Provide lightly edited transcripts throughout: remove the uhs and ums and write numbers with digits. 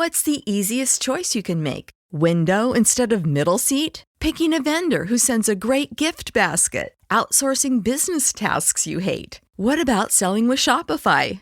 What's the easiest choice you can make? Window instead of middle seat? Picking a vendor who sends a great gift basket? Outsourcing business tasks you hate? What about selling with Shopify?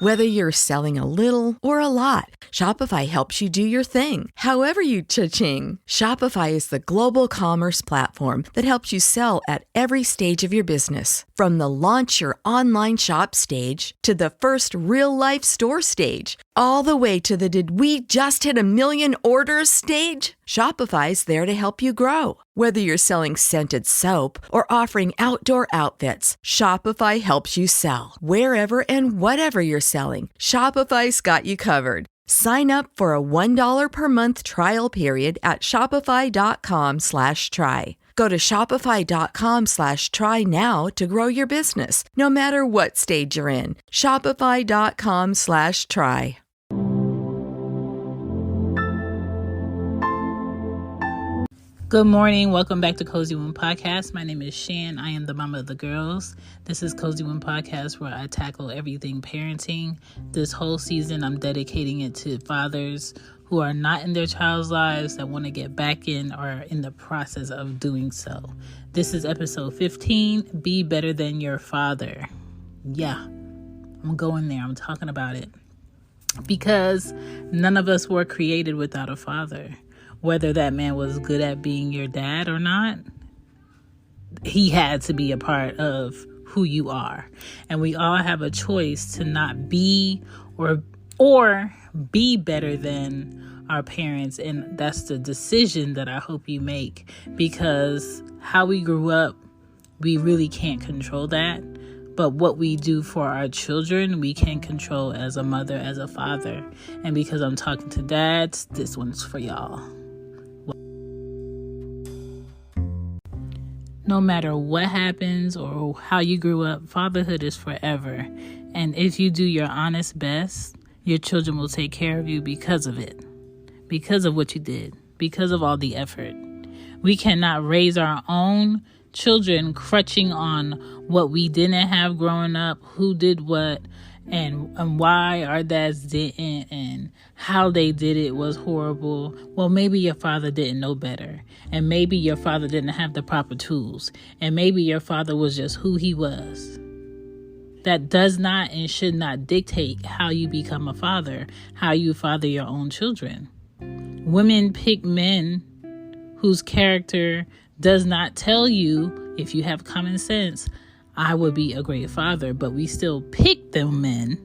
Whether you're selling a little or a lot, Shopify helps you do your thing, however you cha-ching. Shopify is the global commerce platform that helps you sell at every stage of your business. From the launch your online shop stage to the first real-life store stage, all the way to the did we just hit a million orders stage. Shopify's there to help you grow. Whether you're selling scented soap or offering outdoor outfits, Shopify helps you sell. Wherever and whatever you're selling, Shopify's got you covered. Sign up for a $1 per month trial period at shopify.com/try. Go to shopify.com/try now to grow your business, no matter what stage you're in. Shopify.com/try. Good morning. Welcome back to Cozy Womb Podcast. My name is Shan. I am the mama of the girls. This is Cozy Womb Podcast, where I tackle everything parenting. This whole season, I'm dedicating it to fathers who are not in their child's lives that want to get back in or are in the process of doing so. This is episode 15, Be Better Than Your Father. Yeah, I'm going there. I'm talking about it. Because none of us were created without a father. Whether that man was good at being your dad or not, he had to be a part of who you are. And we all have a choice to not be or be better than our parents. And that's the decision that I hope you make, because how we grew up, we really can't control that. But what we do for our children, we can control as a mother, as a father. And because I'm talking to dads, this one's for y'all. No matter what happens or how you grew up, fatherhood is forever. And if you do your honest best, your children will take care of you because of it, because of what you did, because of all the effort. We cannot raise our own children crutching on what we didn't have growing up, who did what, and why our dads didn't, and how they did it was horrible. Well, maybe your father didn't know better, and maybe your father didn't have the proper tools, and maybe your father was just who he was. That does not and should not dictate how you become a father, how you father your own children. Women pick men whose character does not tell you, if you have common sense, I would be a great father, but we still pick them men,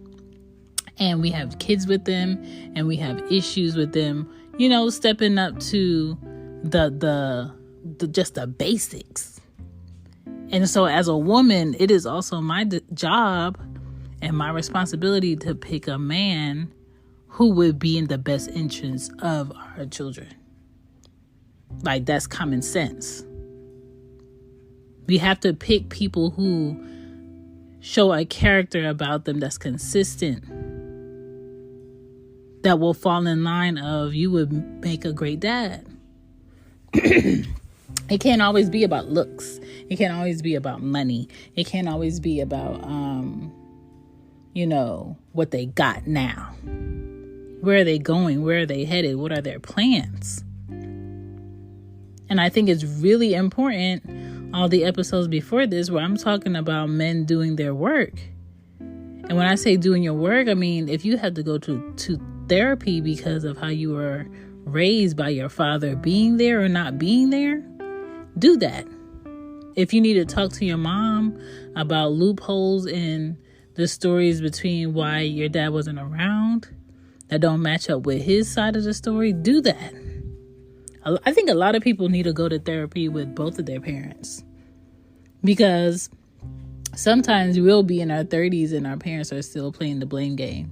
and we have kids with them, and we have issues with them, stepping up to the just the basics. And so as a woman, it is also my job and my responsibility to pick a man who would be in the best interest of our children. Like, that's common sense. We have to pick people who show a character about them that's consistent, that will fall in line of, you would make a great dad. It can't always be about looks. It can't always be about money. It can't always be about, what they got now. Where are they going? Where are they headed? What are their plans? And I think it's really important, all the episodes before this, where I'm talking about men doing their work. And when I say doing your work, I mean, if you had to go to therapy because of how you were raised by your father being there or not being there, do that. If you need to talk to your mom about loopholes in the stories between why your dad wasn't around that don't match up with his side of the story, do that. I think a lot of people need to go to therapy with both of their parents, because sometimes we'll be in our 30s and our parents are still playing the blame game.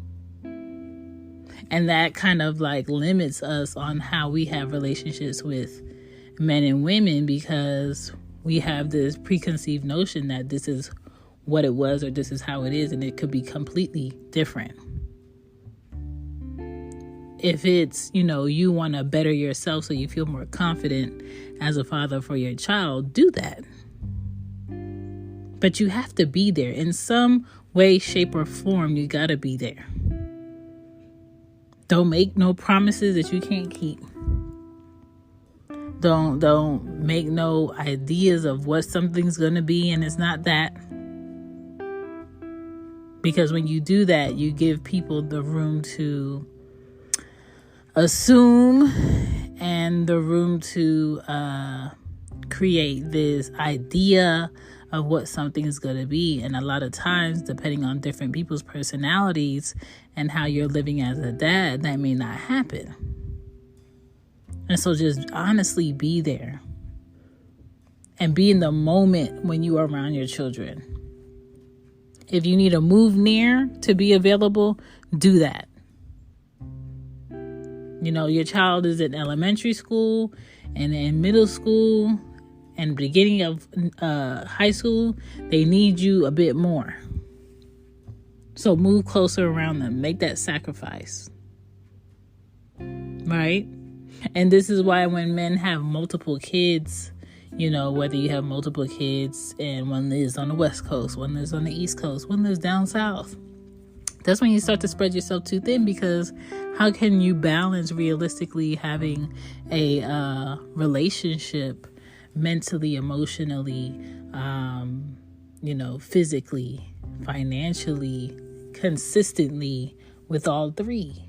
And that kind of limits us on how we have relationships with men and women, because we have this preconceived notion that this is what it was or this is how it is, and it could be completely different. If it's, you want to better yourself so you feel more confident as a father for your child, do that. But you have to be there in some way, shape, or form. You got to be there. Don't make no promises that you can't keep. Don't make no ideas of what something's going to be and it's not that. Because when you do that, you give people the room to assume and the room to create this idea of what something is going to be. And a lot of times, depending on different people's personalities and how you're living as a dad, that may not happen. And so just honestly be there and be in the moment when you are around your children. If you need to move near to be available, do that. You know, your child is in elementary school and in middle school and beginning of high school, they need you a bit more. So move closer around them. Make that sacrifice. Right? And this is why when men have multiple kids, you know, whether you have multiple kids and one lives on the West Coast, one lives on the East Coast, one lives down South, that's when you start to spread yourself too thin, because how can you balance realistically having a relationship mentally, emotionally, physically, financially, consistently with all three?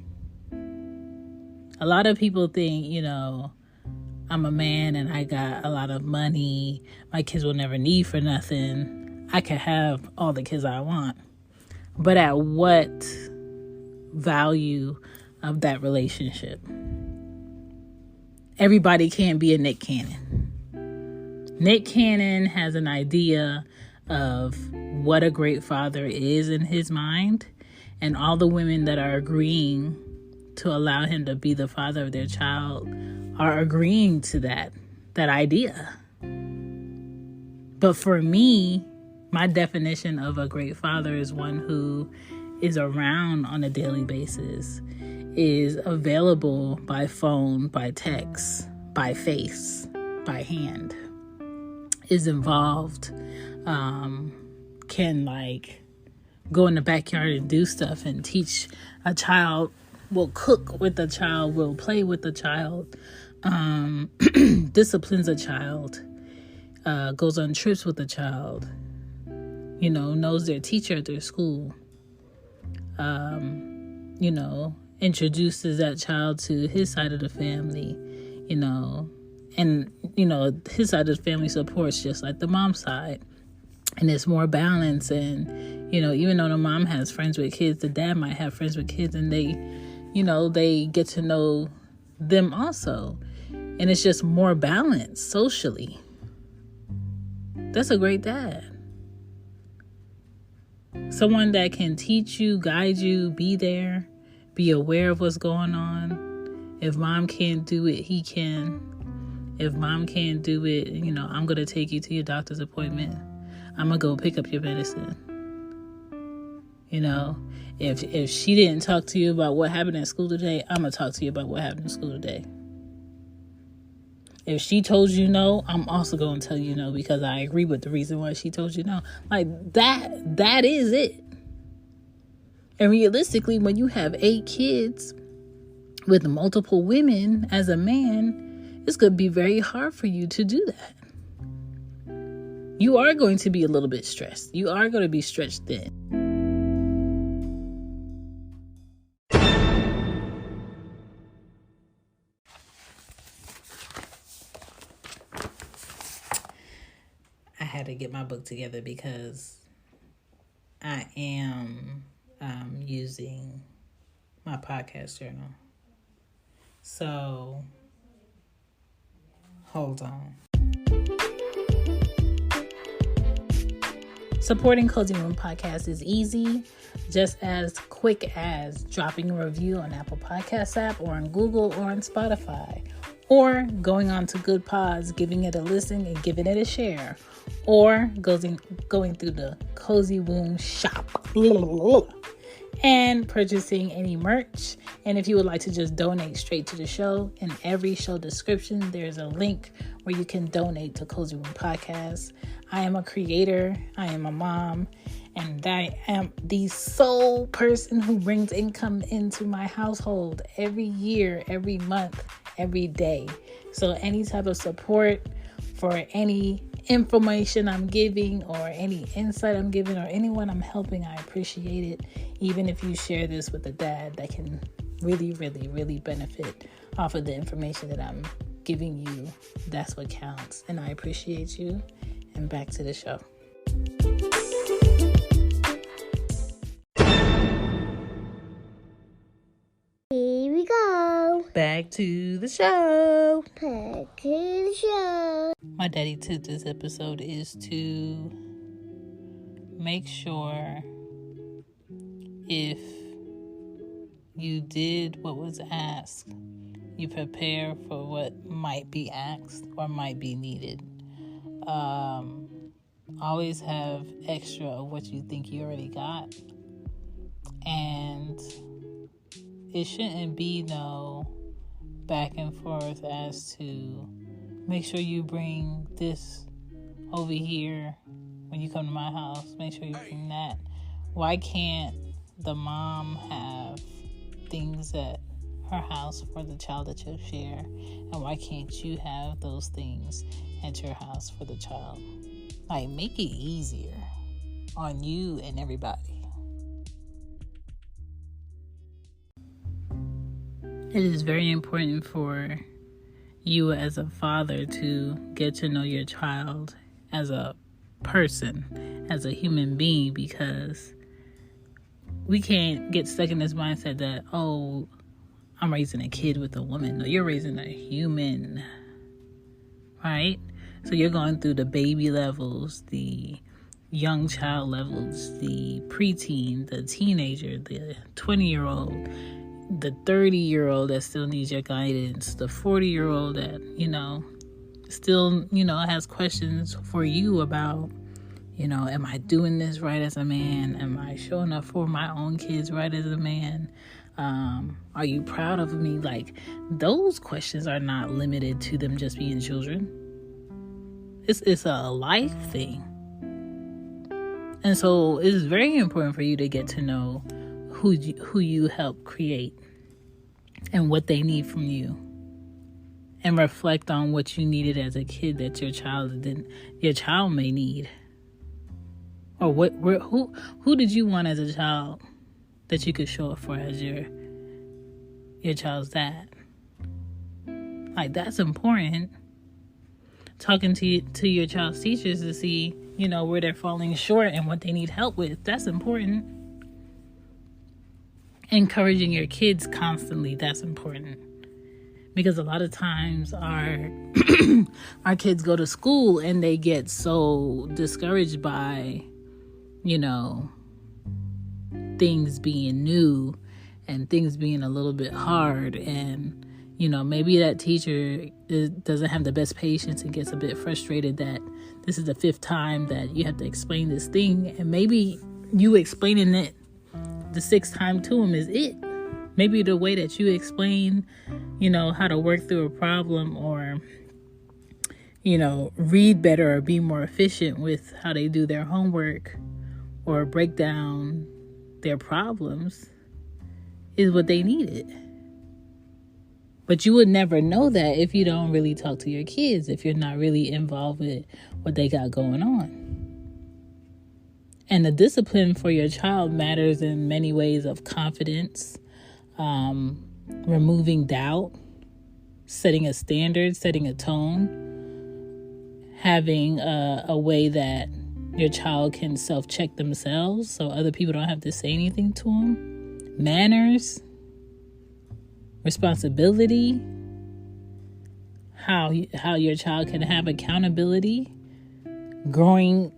A lot of people think, I'm a man and I got a lot of money. My kids will never need for nothing. I can have all the kids I want. But at what value of that relationship? Everybody can't be a Nick Cannon. Nick Cannon has an idea of what a great father is in his mind. And all the women that are agreeing to allow him to be the father of their child are agreeing to that idea. But for me, my definition of a great father is one who is around on a daily basis, is available by phone, by text, by face, by hand, is involved, can go in the backyard and do stuff and teach a child, will cook with a child, will play with a child, disciplines a child, goes on trips with a child, knows their teacher at their school, introduces that child to his side of the family, and, his side of the family supports just like the mom's side. And it's more balanced. And, even though the mom has friends with kids, the dad might have friends with kids, and they get to know them also. And it's just more balanced socially. That's a great dad. Someone that can teach you, guide you, be there, be aware of what's going on. If mom can't do it, he can. If mom can't do it, I'm going to take you to your doctor's appointment. I'm going to go pick up your medicine. If she didn't talk to you about what happened at school today, I'm going to talk to you about what happened in school today. If she told you no, I'm also going to tell you no, because I agree with the reason why she told you no. That is it. And realistically, when you have 8 kids with multiple women as a man, it's going to be very hard for you to do that. You are going to be a little bit stressed. You are going to be stretched thin. I had to get my book together because I am using my podcast journal. So, hold on. Supporting Cozy Womb Podcast is easy, just as quick as dropping a review on Apple Podcasts app or on Google or on Spotify, or going on to Good Pods, giving it a listen and giving it a share, or going through the Cozy Womb shop and purchasing any merch. And if you would like to just donate straight to the show, in every show description, there's a link where you can donate to Cozy Womb Podcast. I am a creator, I am a mom, And I am the sole person who brings income into my household every year, every month, every day. So any type of support for any information I'm giving or any insight I'm giving or anyone I'm helping, I appreciate it. Even if you share this with a dad that can really, really, really benefit off of the information that I'm giving you, that's what counts. And I appreciate you. And back to the show. Here we go. Back to the show. Back to the show. My daddy tip this episode is to make sure if you did what was asked, you prepare for what might be asked or might be needed. Always have extra of what you think you already got. And it shouldn't be no back and forth as to make sure you bring this over here when you come to my house. Make sure you bring that. Why can't the mom have things at her house for the child that you share? And why can't you have those things at your house for the child? Like, make it easier on you and everybody. It is very important for you as a father to get to know your child as a person, as a human being, because we can't get stuck in this mindset that, oh, I'm raising a kid with a woman. No, you're raising a human, right? So you're going through the baby levels, the young child levels, the preteen, the teenager, the 20-year-old, the 30-year-old that still needs your guidance, the 40-year-old that, still, has questions for you about, am I doing this right as a man? Am I showing up for my own kids right as a man? Are you proud of me? Like, those questions are not limited to them just being children. It's a life thing. And so it's very important for you to get to know who you help create and what they need from you, and reflect on what you needed as a kid that your child may need, or who did you want as a child that you could show up for as your child's dad. Like, that's important. Talking to your child's teachers to see, where they're falling short and what they need help with. That's important. Encouraging your kids constantly, that's important. Because a lot of times our kids go to school and they get so discouraged by, things being new and things being a little bit hard, and maybe that teacher doesn't have the best patience and gets a bit frustrated that this is the 5th time that you have to explain this thing, and maybe you explaining it the 6th time to him is it. Maybe the way that you explain, how to work through a problem, or read better or be more efficient with how they do their homework or break down their problems is what they needed. But you would never know that if you don't really talk to your kids, if you're not really involved with what they got going on. And the discipline for your child matters in many ways of confidence, removing doubt, setting a standard, setting a tone, having a way that your child can self-check themselves so other people don't have to say anything to them, manners, responsibility, how your child can have accountability, growing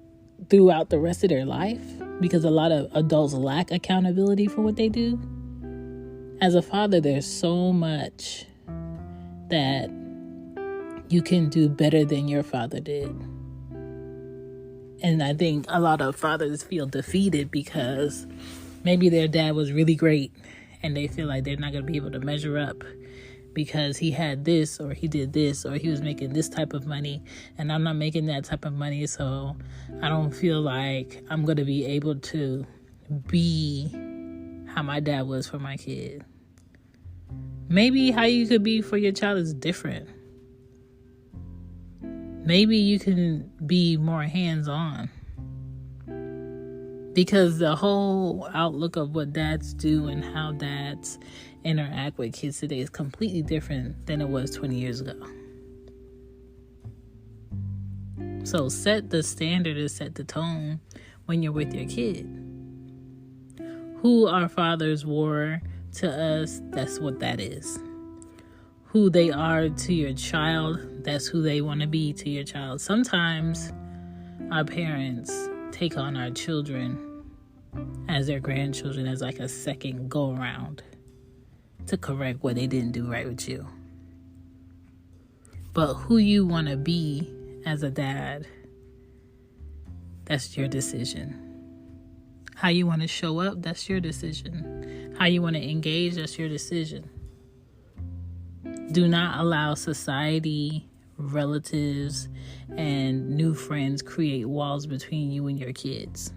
throughout the rest of their life, because a lot of adults lack accountability for what they do. As a father, there's so much that you can do better than your father did. And I think a lot of fathers feel defeated because maybe their dad was really great and they feel like they're not going to be able to measure up because he had this or he did this or he was making this type of money and I'm not making that type of money, so I don't feel like I'm going to be able to be how my dad was for my kid. Maybe how you could be for your child is different. Maybe you can be more hands-on, because the whole outlook of what dads do and how dads interact with kids today is completely different than it was 20 years ago. So set the standard and set the tone when you're with your kid. Who our fathers were to us, that's what that is. Who they are to your child, that's who they want to be to your child. Sometimes our parents take on our children as their grandchildren as like a second go around to correct what they didn't do right with you. But who you want to be as a dad, that's your decision. How you want to show up, that's your decision. How you want to engage, that's your decision. Do not allow society, relatives, and new friends create walls between you and your kids.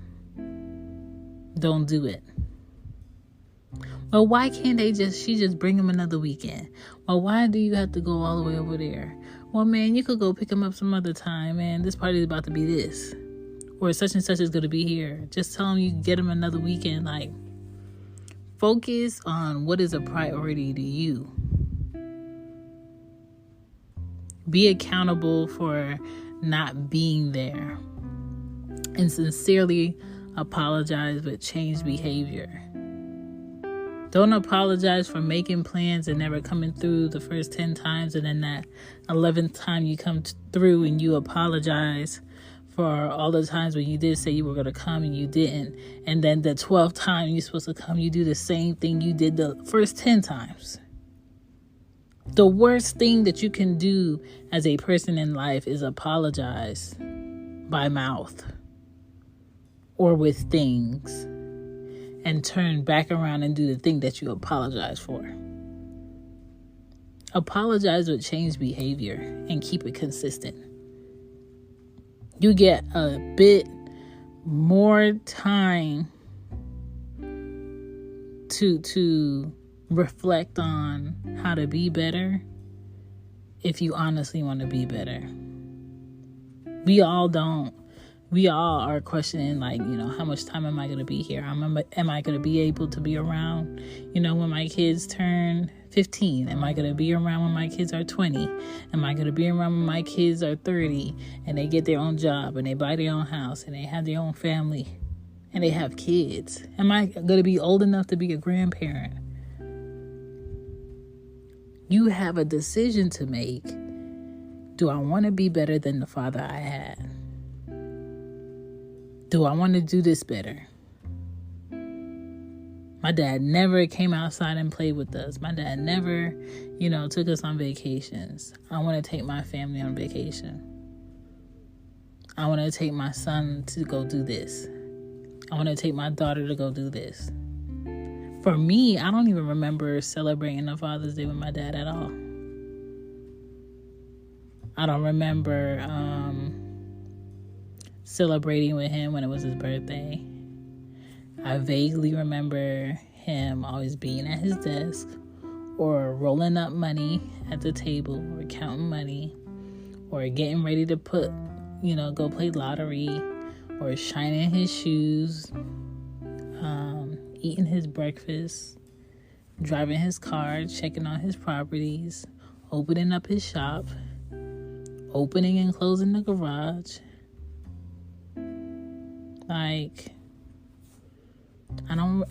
Don't do it. Well, why can't she just bring him another weekend? Well, why do you have to go all the way over there? Well, man, you could go pick him up some other time, man. This party is about to be this. Or such and such is going to be here. Just tell him you can get him another weekend. Like, focus on what is a priority to you. Be accountable for not being there. And sincerely apologize with changed behavior. Don't apologize for making plans and never coming through the first 10 times, and then that 11th time you come through and you apologize for all the times when you did say you were going to come and you didn't. And then the 12th time you're supposed to come, you do the same thing you did the first 10 times. The worst thing that you can do as a person in life is apologize by mouth or with things and turn back around and do the thing that you apologize for. Apologize with changed behavior and keep it consistent. You get a bit more time to reflect on how to be better if you honestly want to be better. We all don't. We all are questioning, like, how much time am I going to be here? Am I going to be able to be around, when my kids turn 15? Am I going to be around when my kids are 20? Am I going to be around when my kids are 30 and they get their own job and they buy their own house and they have their own family and they have kids? Am I going to be old enough to be a grandparent? You have a decision to make. Do I want to be better than the father I had? Do I want to do this better? My dad never came outside and played with us. My dad never, took us on vacations. I want to take my family on vacation. I want to take my son to go do this. I want to take my daughter to go do this. For me, I don't even remember celebrating a Father's Day with my dad at all. I don't remember celebrating with him when it was his birthday. I vaguely remember him always being at his desk or rolling up money at the table or counting money or getting ready to go play lottery or shining his shoes, eating his breakfast, driving his car, checking on his properties, opening up his shop, opening and closing the garage. Like,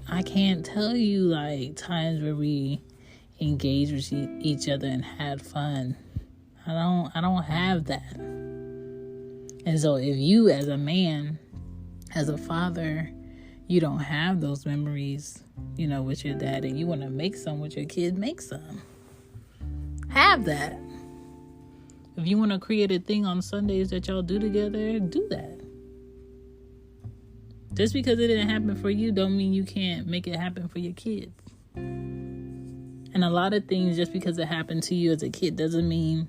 I can't tell you like times where we engaged with each other and had fun. I don't have that. And so if you as a man, as a father, you don't have those memories, with your dad, and you want to make some with your kids, make some. Have that. If you want to create a thing on Sundays that y'all do together, do that. Just because it didn't happen for you don't mean you can't make it happen for your kids. And a lot of things, just because it happened to you as a kid, doesn't mean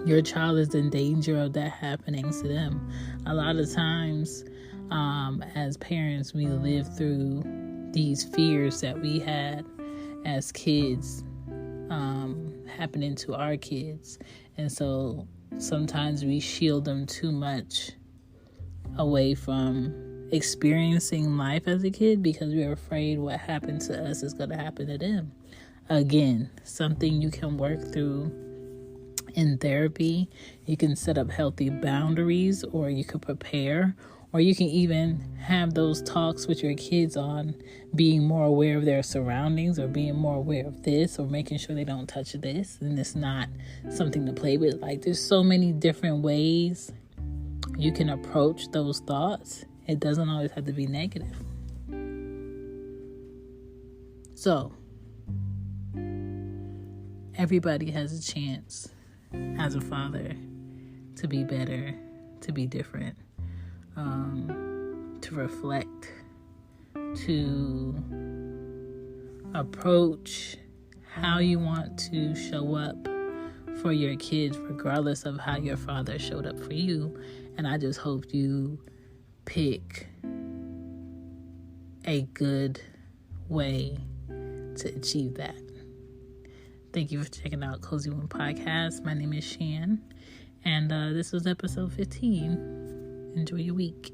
your child is in danger of that happening to them. A lot of times, as parents, we live through these fears that we had as kids happening to our kids. And so sometimes we shield them too much away from experiencing life as a kid because we're afraid what happened to us is going to happen to them. Again, something you can work through in therapy. You can set up healthy boundaries, or you could prepare, or you can even have those talks with your kids on being more aware of their surroundings, or being more aware of this, or making sure they don't touch this and it's not something to play with. Like, there's so many different ways you can approach those thoughts. It doesn't always have to be negative. So, everybody has a chance as a father to be better, to be different, to reflect, to approach how you want to show up for your kids, regardless of how your father showed up for you. And I just hope you pick a good way to achieve that. Thank you for checking out Cozy One Podcast. My name is Shan, and this was episode 15. Enjoy your week.